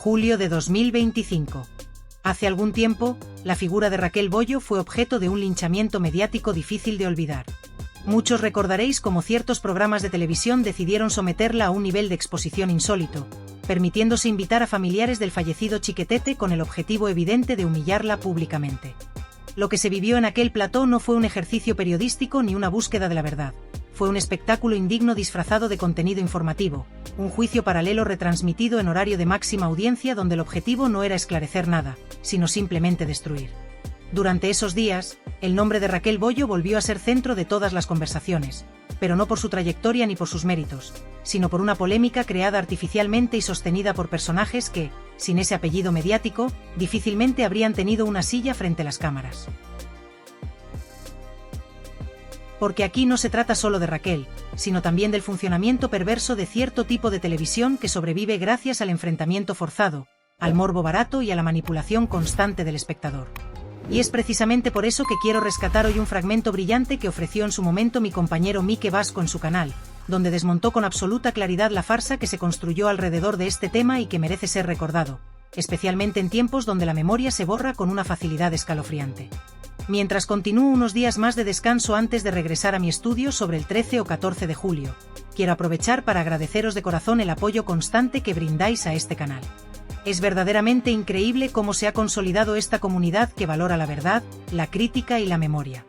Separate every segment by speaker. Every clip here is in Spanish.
Speaker 1: Julio de 2025. Hace algún tiempo, la figura de Raquel Bollo fue objeto de un linchamiento mediático difícil de olvidar. Muchos recordaréis cómo ciertos programas de televisión decidieron someterla a un nivel de exposición insólito, permitiéndose invitar a familiares del fallecido Chiquetete con el objetivo evidente de humillarla públicamente. Lo que se vivió en aquel plató no fue un ejercicio periodístico ni una búsqueda de la verdad. Fue un espectáculo indigno disfrazado de contenido informativo, un juicio paralelo retransmitido en horario de máxima audiencia donde el objetivo no era esclarecer nada, sino simplemente destruir. Durante esos días, el nombre de Raquel Bollo volvió a ser centro de todas las conversaciones, pero no por su trayectoria ni por sus méritos, sino por una polémica creada artificialmente y sostenida por personajes que, sin ese apellido mediático, difícilmente habrían tenido una silla frente a las cámaras. Porque aquí no se trata solo de Raquel, sino también del funcionamiento perverso de cierto tipo de televisión que sobrevive gracias al enfrentamiento forzado, al morbo barato y a la manipulación constante del espectador. Y es precisamente por eso que quiero rescatar hoy un fragmento brillante que ofreció en su momento mi compañero Mike Vasco en su canal, donde desmontó con absoluta claridad la farsa que se construyó alrededor de este tema y que merece ser recordado, especialmente en tiempos donde la memoria se borra con una facilidad escalofriante. Mientras continúo unos días más de descanso antes de regresar a mi estudio sobre el 13 o 14 de julio, quiero aprovechar para agradeceros de corazón el apoyo constante que brindáis a este canal. Es verdaderamente increíble cómo se ha consolidado esta comunidad que valora la verdad, la crítica y la memoria.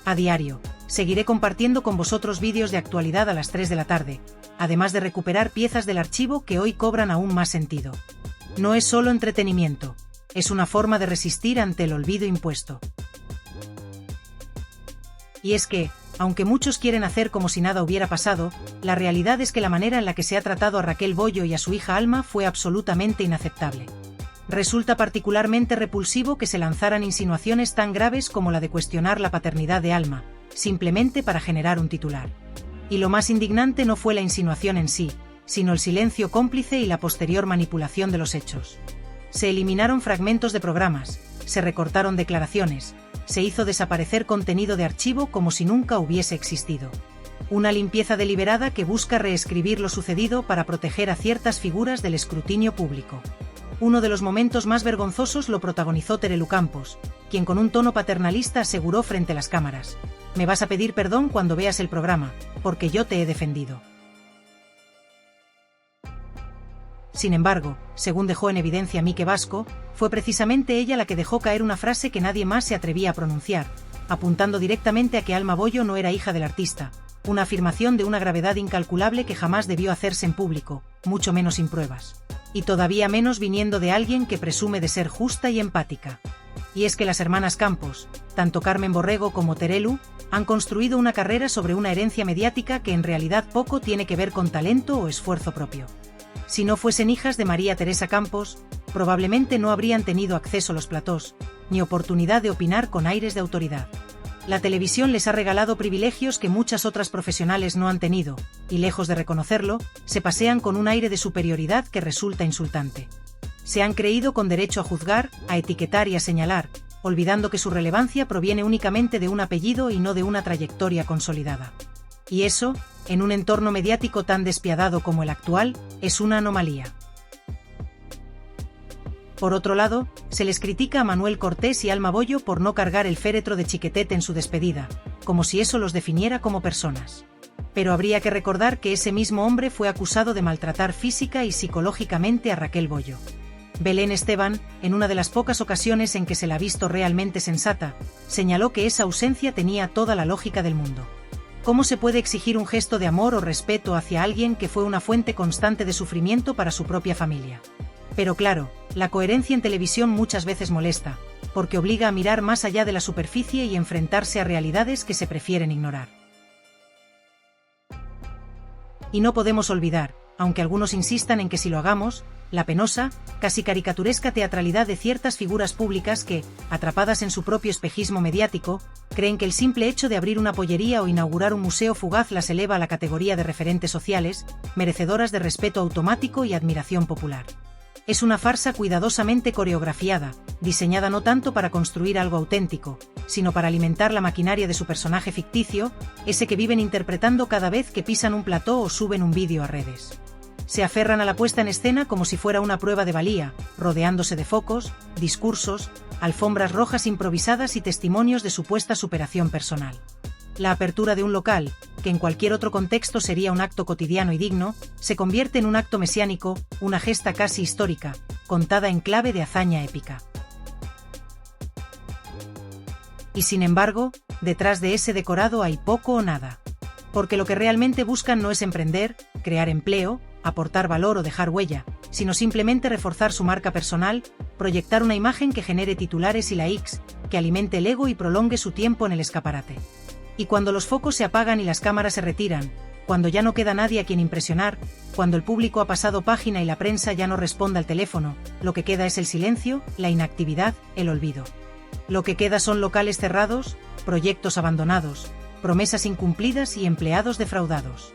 Speaker 1: A diario, seguiré compartiendo con vosotros vídeos de actualidad a las 3 de la tarde, además de recuperar piezas del archivo que hoy cobran aún más sentido. No es solo entretenimiento, es una forma de resistir ante el olvido impuesto. Y es que, aunque muchos quieren hacer como si nada hubiera pasado, la realidad es que la manera en la que se ha tratado a Raquel Bollo y a su hija Alma fue absolutamente inaceptable. Resulta particularmente repulsivo que se lanzaran insinuaciones tan graves como la de cuestionar la paternidad de Alma, simplemente para generar un titular. Y lo más indignante no fue la insinuación en sí, sino el silencio cómplice y la posterior manipulación de los hechos. Se eliminaron fragmentos de programas, se recortaron declaraciones, se hizo desaparecer contenido de archivo como si nunca hubiese existido. Una limpieza deliberada que busca reescribir lo sucedido para proteger a ciertas figuras del escrutinio público. Uno de los momentos más vergonzosos lo protagonizó Terelu Campos, quien con un tono paternalista aseguró frente a las cámaras: «Me vas a pedir perdón cuando veas el programa, porque yo te he defendido». Sin embargo, según dejó en evidencia Mike Vasco, fue precisamente ella la que dejó caer una frase que nadie más se atrevía a pronunciar, apuntando directamente a que Alma Bollo no era hija del artista, una afirmación de una gravedad incalculable que jamás debió hacerse en público, mucho menos sin pruebas. Y todavía menos viniendo de alguien que presume de ser justa y empática. Y es que las hermanas Campos, tanto Carmen Borrego como Terelu, han construido una carrera sobre una herencia mediática que en realidad poco tiene que ver con talento o esfuerzo propio. Si no fuesen hijas de María Teresa Campos, probablemente no habrían tenido acceso a los platós, ni oportunidad de opinar con aires de autoridad. La televisión les ha regalado privilegios que muchas otras profesionales no han tenido, y lejos de reconocerlo, se pasean con un aire de superioridad que resulta insultante. Se han creído con derecho a juzgar, a etiquetar y a señalar, olvidando que su relevancia proviene únicamente de un apellido y no de una trayectoria consolidada. Y eso, en un entorno mediático tan despiadado como el actual, es una anomalía. Por otro lado, se les critica a Manuel Cortés y Alma Bollo por no cargar el féretro de Chiquetete en su despedida, como si eso los definiera como personas. Pero habría que recordar que ese mismo hombre fue acusado de maltratar física y psicológicamente a Raquel Bollo. Belén Esteban, en una de las pocas ocasiones en que se la ha visto realmente sensata, señaló que esa ausencia tenía toda la lógica del mundo. ¿Cómo se puede exigir un gesto de amor o respeto hacia alguien que fue una fuente constante de sufrimiento para su propia familia? Pero claro, la coherencia en televisión muchas veces molesta, porque obliga a mirar más allá de la superficie y enfrentarse a realidades que se prefieren ignorar. Y no podemos olvidar, aunque algunos insistan en que si lo hagamos, la penosa, casi caricaturesca teatralidad de ciertas figuras públicas que, atrapadas en su propio espejismo mediático, creen que el simple hecho de abrir una pollería o inaugurar un museo fugaz las eleva a la categoría de referentes sociales, merecedoras de respeto automático y admiración popular. Es una farsa cuidadosamente coreografiada, diseñada no tanto para construir algo auténtico, sino para alimentar la maquinaria de su personaje ficticio, ese que viven interpretando cada vez que pisan un plató o suben un vídeo a redes. Se aferran a la puesta en escena como si fuera una prueba de valía, rodeándose de focos, discursos, alfombras rojas improvisadas y testimonios de supuesta superación personal. La apertura de un local, que en cualquier otro contexto sería un acto cotidiano y digno, se convierte en un acto mesiánico, una gesta casi histórica, contada en clave de hazaña épica. Y sin embargo, detrás de ese decorado hay poco o nada. Porque lo que realmente buscan no es emprender, crear empleo, aportar valor o dejar huella, sino simplemente reforzar su marca personal, proyectar una imagen que genere titulares y likes, que alimente el ego y prolongue su tiempo en el escaparate. Y cuando los focos se apagan y las cámaras se retiran, cuando ya no queda nadie a quien impresionar, cuando el público ha pasado página y la prensa ya no responde al teléfono, lo que queda es el silencio, la inactividad, el olvido. Lo que queda son locales cerrados, proyectos abandonados, promesas incumplidas y empleados defraudados.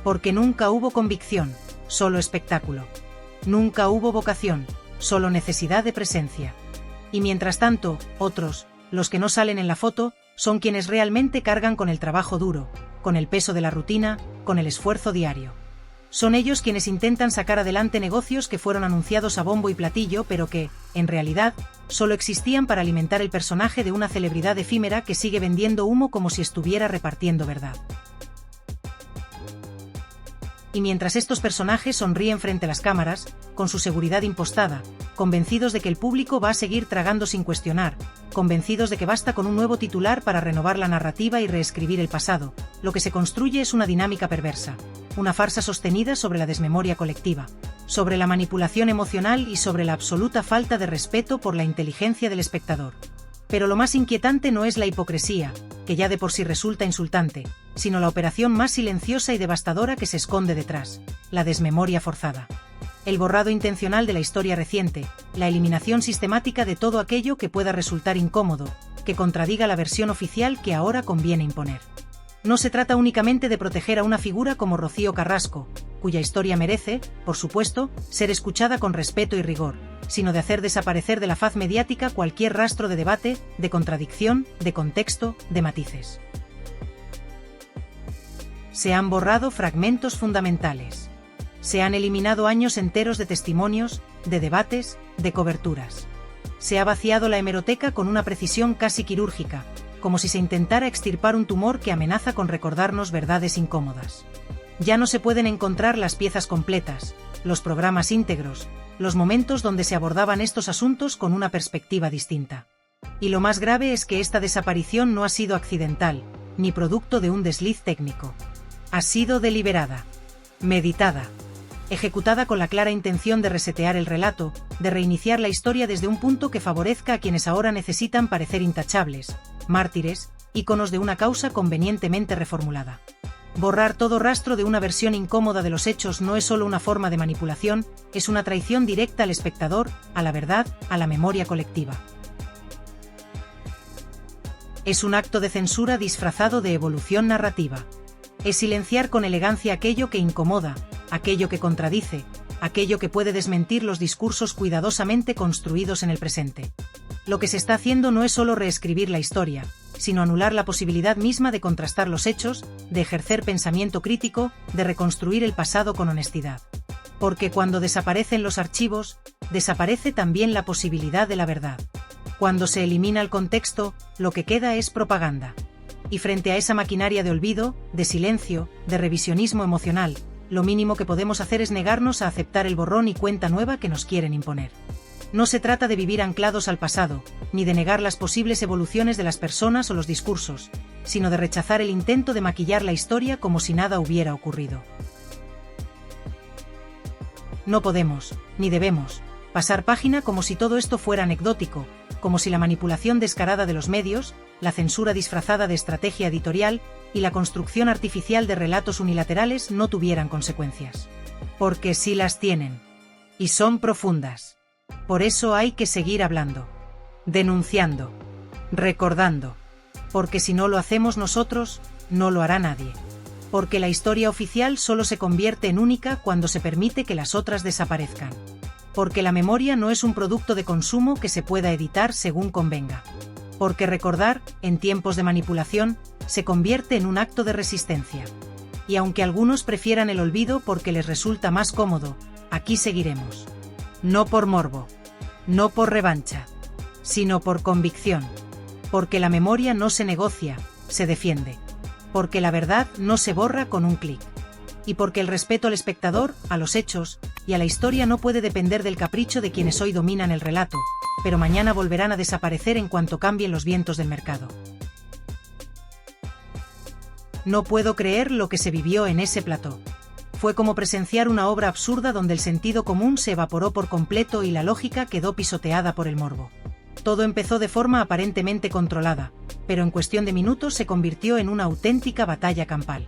Speaker 1: Porque nunca hubo convicción, solo espectáculo. Nunca hubo vocación, solo necesidad de presencia. Y mientras tanto, otros, los que no salen en la foto, son quienes realmente cargan con el trabajo duro, con el peso de la rutina, con el esfuerzo diario. Son ellos quienes intentan sacar adelante negocios que fueron anunciados a bombo y platillo pero que, en realidad, solo existían para alimentar el personaje de una celebridad efímera que sigue vendiendo humo como si estuviera repartiendo verdad. Y mientras estos personajes sonríen frente a las cámaras, con su seguridad impostada, convencidos de que el público va a seguir tragando sin cuestionar, convencidos de que basta con un nuevo titular para renovar la narrativa y reescribir el pasado, lo que se construye es una dinámica perversa, una farsa sostenida sobre la desmemoria colectiva, sobre la manipulación emocional y sobre la absoluta falta de respeto por la inteligencia del espectador. Pero lo más inquietante no es la hipocresía, que ya de por sí resulta insultante, sino la operación más silenciosa y devastadora que se esconde detrás, la desmemoria forzada. El borrado intencional de la historia reciente, la eliminación sistemática de todo aquello que pueda resultar incómodo, que contradiga la versión oficial que ahora conviene imponer. No se trata únicamente de proteger a una figura como Rocío Carrasco, cuya historia merece, por supuesto, ser escuchada con respeto y rigor, sino de hacer desaparecer de la faz mediática cualquier rastro de debate, de contradicción, de contexto, de matices. Se han borrado fragmentos fundamentales. Se han eliminado años enteros de testimonios, de debates, de coberturas. Se ha vaciado la hemeroteca con una precisión casi quirúrgica, como si se intentara extirpar un tumor que amenaza con recordarnos verdades incómodas. Ya no se pueden encontrar las piezas completas, los programas íntegros, los momentos donde se abordaban estos asuntos con una perspectiva distinta. Y lo más grave es que esta desaparición no ha sido accidental, ni producto de un desliz técnico. Ha sido deliberada, meditada, ejecutada con la clara intención de resetear el relato, de reiniciar la historia desde un punto que favorezca a quienes ahora necesitan parecer intachables, mártires, íconos de una causa convenientemente reformulada. Borrar todo rastro de una versión incómoda de los hechos no es solo una forma de manipulación, es una traición directa al espectador, a la verdad, a la memoria colectiva. Es un acto de censura disfrazado de evolución narrativa. Es silenciar con elegancia aquello que incomoda, aquello que contradice, aquello que puede desmentir los discursos cuidadosamente construidos en el presente. Lo que se está haciendo no es solo reescribir la historia, sino anular la posibilidad misma de contrastar los hechos, de ejercer pensamiento crítico, de reconstruir el pasado con honestidad. Porque cuando desaparecen los archivos, desaparece también la posibilidad de la verdad. Cuando se elimina el contexto, lo que queda es propaganda. Y frente a esa maquinaria de olvido, de silencio, de revisionismo emocional, lo mínimo que podemos hacer es negarnos a aceptar el borrón y cuenta nueva que nos quieren imponer. No se trata de vivir anclados al pasado, ni de negar las posibles evoluciones de las personas o los discursos, sino de rechazar el intento de maquillar la historia como si nada hubiera ocurrido. No podemos, ni debemos, pasar página como si todo esto fuera anecdótico, como si la manipulación descarada de los medios, la censura disfrazada de estrategia editorial y la construcción artificial de relatos unilaterales no tuvieran consecuencias. Porque sí las tienen. Y son profundas. Por eso hay que seguir hablando, denunciando, recordando. Porque si no lo hacemos nosotros, no lo hará nadie. Porque la historia oficial solo se convierte en única cuando se permite que las otras desaparezcan. Porque la memoria no es un producto de consumo que se pueda editar según convenga. Porque recordar, en tiempos de manipulación, se convierte en un acto de resistencia. Y aunque algunos prefieran el olvido porque les resulta más cómodo, aquí seguiremos. No por morbo, no por revancha, sino por convicción. Porque la memoria no se negocia, se defiende. Porque la verdad no se borra con un clic. Y porque el respeto al espectador, a los hechos y a la historia no puede depender del capricho de quienes hoy dominan el relato, pero mañana volverán a desaparecer en cuanto cambien los vientos del mercado. No puedo creer lo que se vivió en ese plató. Fue como presenciar una obra absurda donde el sentido común se evaporó por completo y la lógica quedó pisoteada por el morbo. Todo empezó de forma aparentemente controlada, pero en cuestión de minutos se convirtió en una auténtica batalla campal.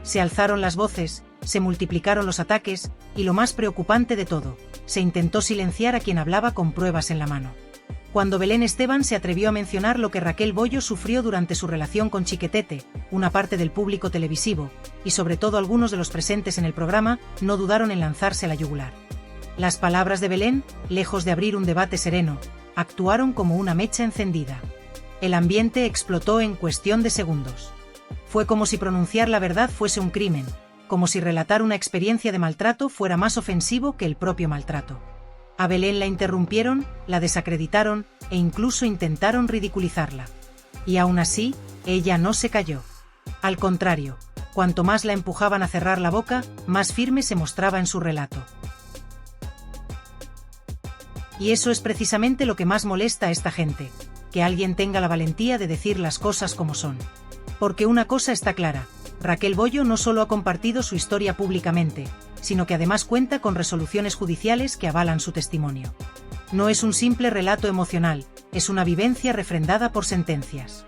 Speaker 1: Se alzaron las voces, se multiplicaron los ataques, y lo más preocupante de todo, se intentó silenciar a quien hablaba con pruebas en la mano. Cuando Belén Esteban se atrevió a mencionar lo que Raquel Bollo sufrió durante su relación con Chiquetete, una parte del público televisivo, y sobre todo algunos de los presentes en el programa, no dudaron en lanzarse a la yugular. Las palabras de Belén, lejos de abrir un debate sereno, actuaron como una mecha encendida. El ambiente explotó en cuestión de segundos. Fue como si pronunciar la verdad fuese un crimen, como si relatar una experiencia de maltrato fuera más ofensivo que el propio maltrato. A Belén la interrumpieron, la desacreditaron e incluso intentaron ridiculizarla. Y aún así, ella no se cayó. Al contrario, cuanto más la empujaban a cerrar la boca, más firme se mostraba en su relato. Y eso es precisamente lo que más molesta a esta gente, que alguien tenga la valentía de decir las cosas como son. Porque una cosa está clara, Raquel Bollo no solo ha compartido su historia públicamente, sino que además cuenta con resoluciones judiciales que avalan su testimonio. No es un simple relato emocional, es una vivencia refrendada por sentencias.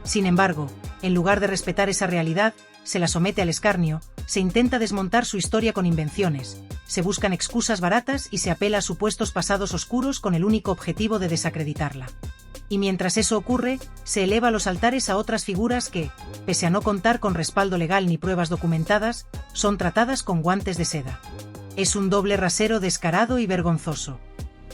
Speaker 1: Sin embargo, en lugar de respetar esa realidad, se la somete al escarnio, se intenta desmontar su historia con invenciones, se buscan excusas baratas y se apela a supuestos pasados oscuros con el único objetivo de desacreditarla. Y mientras eso ocurre, se eleva a los altares a otras figuras que, pese a no contar con respaldo legal ni pruebas documentadas, son tratadas con guantes de seda. Es un doble rasero descarado y vergonzoso.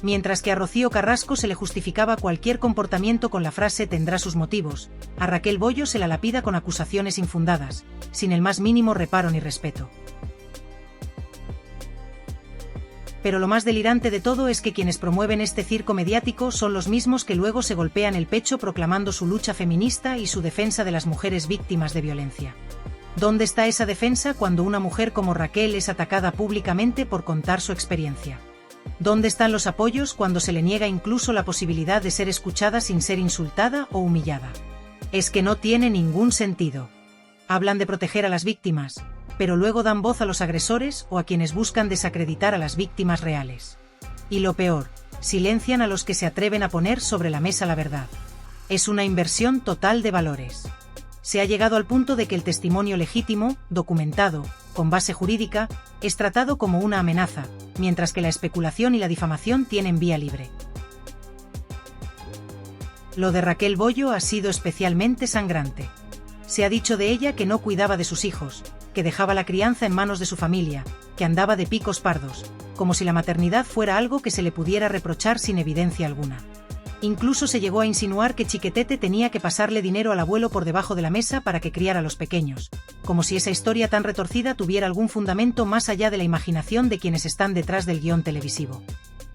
Speaker 1: Mientras que a Rocío Carrasco se le justificaba cualquier comportamiento con la frase «tendrá sus motivos», a Raquel Bollo se la lapida con acusaciones infundadas, sin el más mínimo reparo ni respeto. Pero lo más delirante de todo es que quienes promueven este circo mediático son los mismos que luego se golpean el pecho proclamando su lucha feminista y su defensa de las mujeres víctimas de violencia. ¿Dónde está esa defensa cuando una mujer como Raquel es atacada públicamente por contar su experiencia? ¿Dónde están los apoyos cuando se le niega incluso la posibilidad de ser escuchada sin ser insultada o humillada? Es que no tiene ningún sentido. Hablan de proteger a las víctimas, pero luego dan voz a los agresores o a quienes buscan desacreditar a las víctimas reales. Y lo peor, silencian a los que se atreven a poner sobre la mesa la verdad. Es una inversión total de valores. Se ha llegado al punto de que el testimonio legítimo, documentado, con base jurídica, es tratado como una amenaza, mientras que la especulación y la difamación tienen vía libre. Lo de Raquel Bollo ha sido especialmente sangrante. Se ha dicho de ella que no cuidaba de sus hijos, que dejaba la crianza en manos de su familia, que andaba de picos pardos, como si la maternidad fuera algo que se le pudiera reprochar sin evidencia alguna. Incluso se llegó a insinuar que Chiquetete tenía que pasarle dinero al abuelo por debajo de la mesa para que criara a los pequeños, como si esa historia tan retorcida tuviera algún fundamento más allá de la imaginación de quienes están detrás del guión televisivo.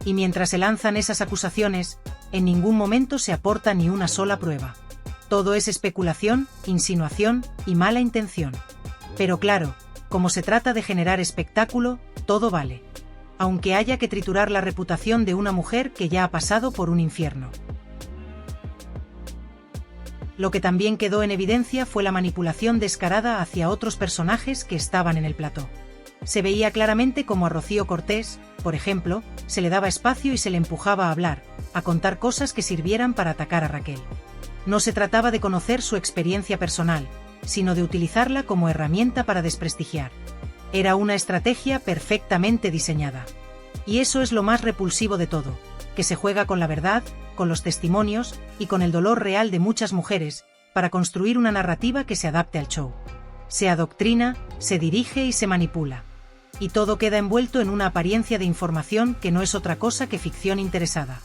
Speaker 1: Y mientras se lanzan esas acusaciones, en ningún momento se aporta ni una sola prueba. Todo es especulación, insinuación y mala intención. Pero claro, como se trata de generar espectáculo, todo vale. Aunque haya que triturar la reputación de una mujer que ya ha pasado por un infierno. Lo que también quedó en evidencia fue la manipulación descarada hacia otros personajes que estaban en el plató. Se veía claramente como a Rocío Cortés, por ejemplo, se le daba espacio y se le empujaba a hablar, a contar cosas que sirvieran para atacar a Raquel. No se trataba de conocer su experiencia personal, sino de utilizarla como herramienta para desprestigiar. Era una estrategia perfectamente diseñada. Y eso es lo más repulsivo de todo, que se juega con la verdad, con los testimonios y con el dolor real de muchas mujeres, para construir una narrativa que se adapte al show. Se adoctrina, se dirige y se manipula. Y todo queda envuelto en una apariencia de información que no es otra cosa que ficción interesada.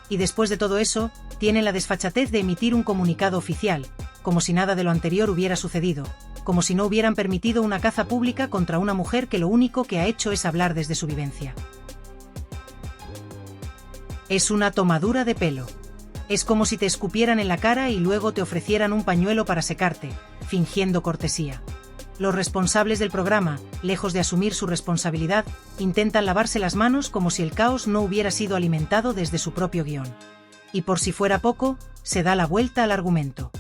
Speaker 1: Y después de todo eso, tienen la desfachatez de emitir un comunicado oficial, como si nada de lo anterior hubiera sucedido, como si no hubieran permitido una caza pública contra una mujer que lo único que ha hecho es hablar desde su vivencia. Es una tomadura de pelo. Es como si te escupieran en la cara y luego te ofrecieran un pañuelo para secarte, fingiendo cortesía. Los responsables del programa, lejos de asumir su responsabilidad, intentan lavarse las manos como si el caos no hubiera sido alimentado desde su propio guión. Y por si fuera poco, se da la vuelta al argumento.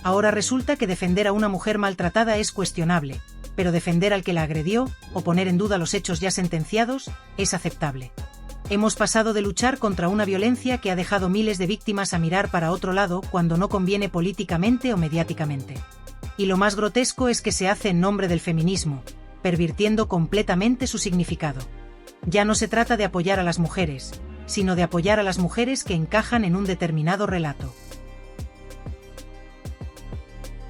Speaker 1: Ahora resulta que defender a una mujer maltratada es cuestionable, pero defender al que la agredió, o poner en duda los hechos ya sentenciados, es aceptable. Hemos pasado de luchar contra una violencia que ha dejado miles de víctimas a mirar para otro lado cuando no conviene políticamente o mediáticamente. Y lo más grotesco es que se hace en nombre del feminismo, pervirtiendo completamente su significado. Ya no se trata de apoyar a las mujeres, sino de apoyar a las mujeres que encajan en un determinado relato.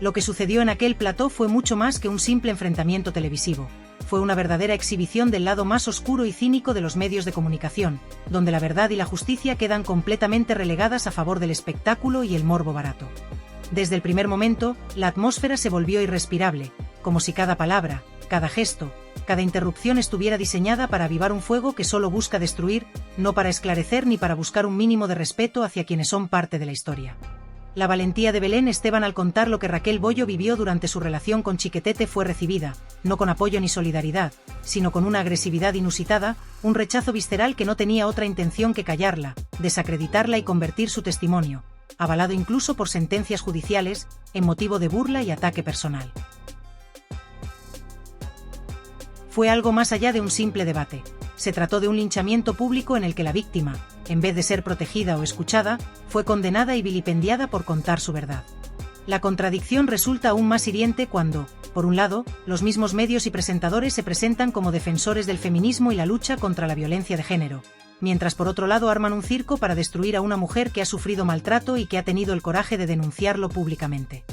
Speaker 1: Lo que sucedió en aquel plató fue mucho más que un simple enfrentamiento televisivo. Fue una verdadera exhibición del lado más oscuro y cínico de los medios de comunicación, donde la verdad y la justicia quedan completamente relegadas a favor del espectáculo y el morbo barato. Desde el primer momento, la atmósfera se volvió irrespirable, como si cada palabra, cada gesto, cada interrupción estuviera diseñada para avivar un fuego que solo busca destruir, no para esclarecer ni para buscar un mínimo de respeto hacia quienes son parte de la historia. La valentía de Belén Esteban al contar lo que Raquel Bollo vivió durante su relación con Chiquetete fue recibida, no con apoyo ni solidaridad, sino con una agresividad inusitada, un rechazo visceral que no tenía otra intención que callarla, desacreditarla y convertir su testimonio, avalado incluso por sentencias judiciales, en motivo de burla y ataque personal. Fue algo más allá de un simple debate. Se trató de un linchamiento público en el que la víctima, en vez de ser protegida o escuchada, fue condenada y vilipendiada por contar su verdad. La contradicción resulta aún más hiriente cuando, por un lado, los mismos medios y presentadores se presentan como defensores del feminismo y la lucha contra la violencia de género, mientras por otro lado arman un circo para destruir a una mujer que ha sufrido maltrato y que ha tenido el coraje de denunciarlo públicamente.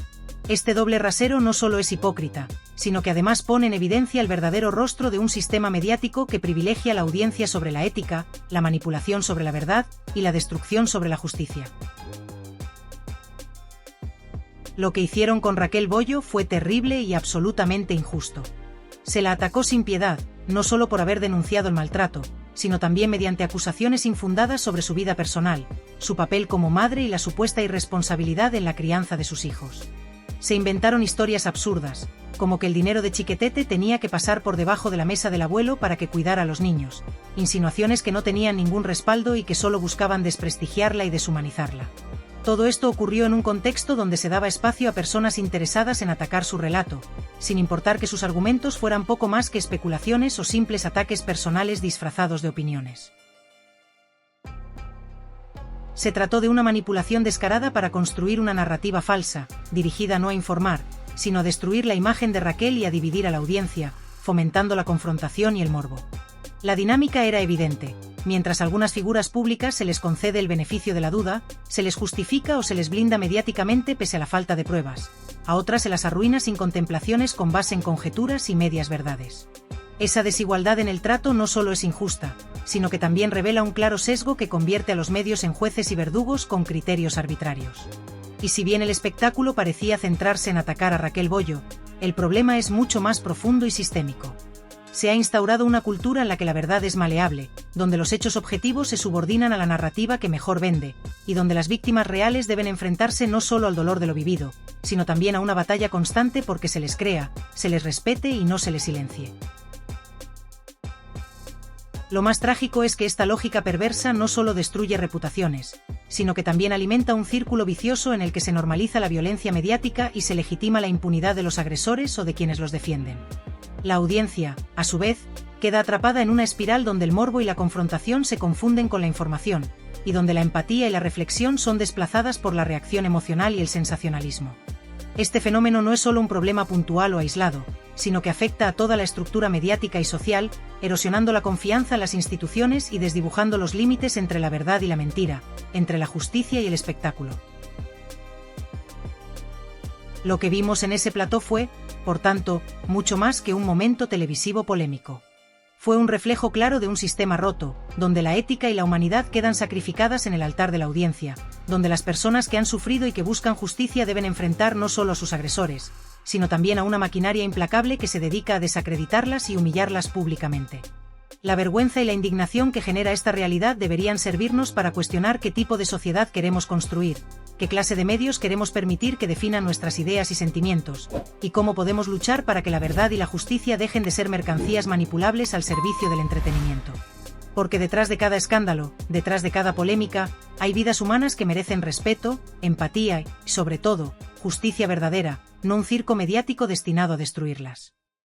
Speaker 1: Este doble rasero no solo es hipócrita, sino que además pone en evidencia el verdadero rostro de un sistema mediático que privilegia la audiencia sobre la ética, la manipulación sobre la verdad y la destrucción sobre la justicia. Lo que hicieron con Raquel Bollo fue terrible y absolutamente injusto. Se la atacó sin piedad, no solo por haber denunciado el maltrato, sino también mediante acusaciones infundadas sobre su vida personal, su papel como madre y la supuesta irresponsabilidad en la crianza de sus hijos. Se inventaron historias absurdas, como que el dinero de Chiquetete tenía que pasar por debajo de la mesa del abuelo para que cuidara a los niños, insinuaciones que no tenían ningún respaldo y que solo buscaban desprestigiarla y deshumanizarla. Todo esto ocurrió en un contexto donde se daba espacio a personas interesadas en atacar su relato, sin importar que sus argumentos fueran poco más que especulaciones o simples ataques personales disfrazados de opiniones. Se trató de una manipulación descarada para construir una narrativa falsa, dirigida no a informar, sino a destruir la imagen de Raquel y a dividir a la audiencia, fomentando la confrontación y el morbo. La dinámica era evidente. Mientras a algunas figuras públicas se les concede el beneficio de la duda, se les justifica o se les blinda mediáticamente pese a la falta de pruebas. A otras se las arruina sin contemplaciones con base en conjeturas y medias verdades. Esa desigualdad en el trato no solo es injusta, sino que también revela un claro sesgo que convierte a los medios en jueces y verdugos con criterios arbitrarios. Y si bien el espectáculo parecía centrarse en atacar a Raquel Bollo, el problema es mucho más profundo y sistémico. Se ha instaurado una cultura en la que la verdad es maleable, donde los hechos objetivos se subordinan a la narrativa que mejor vende, y donde las víctimas reales deben enfrentarse no solo al dolor de lo vivido, sino también a una batalla constante porque se les crea, se les respete y no se les silencie. Lo más trágico es que esta lógica perversa no solo destruye reputaciones, sino que también alimenta un círculo vicioso en el que se normaliza la violencia mediática y se legitima la impunidad de los agresores o de quienes los defienden. La audiencia, a su vez, queda atrapada en una espiral donde el morbo y la confrontación se confunden con la información, y donde la empatía y la reflexión son desplazadas por la reacción emocional y el sensacionalismo. Este fenómeno no es solo un problema puntual o aislado, sino que afecta a toda la estructura mediática y social, erosionando la confianza en las instituciones y desdibujando los límites entre la verdad y la mentira, entre la justicia y el espectáculo. Lo que vimos en ese plató fue, por tanto, mucho más que un momento televisivo polémico. Fue un reflejo claro de un sistema roto, donde la ética y la humanidad quedan sacrificadas en el altar de la audiencia, donde las personas que han sufrido y que buscan justicia deben enfrentar no solo a sus agresores, sino también a una maquinaria implacable que se dedica a desacreditarlas y humillarlas públicamente. La vergüenza y la indignación que genera esta realidad deberían servirnos para cuestionar qué tipo de sociedad queremos construir, qué clase de medios queremos permitir que definan nuestras ideas y sentimientos, y cómo podemos luchar para que la verdad y la justicia dejen de ser mercancías manipulables al servicio del entretenimiento. Porque detrás de cada escándalo, detrás de cada polémica, hay vidas humanas que merecen respeto, empatía y, sobre todo, justicia verdadera, no un circo mediático destinado a destruirlas.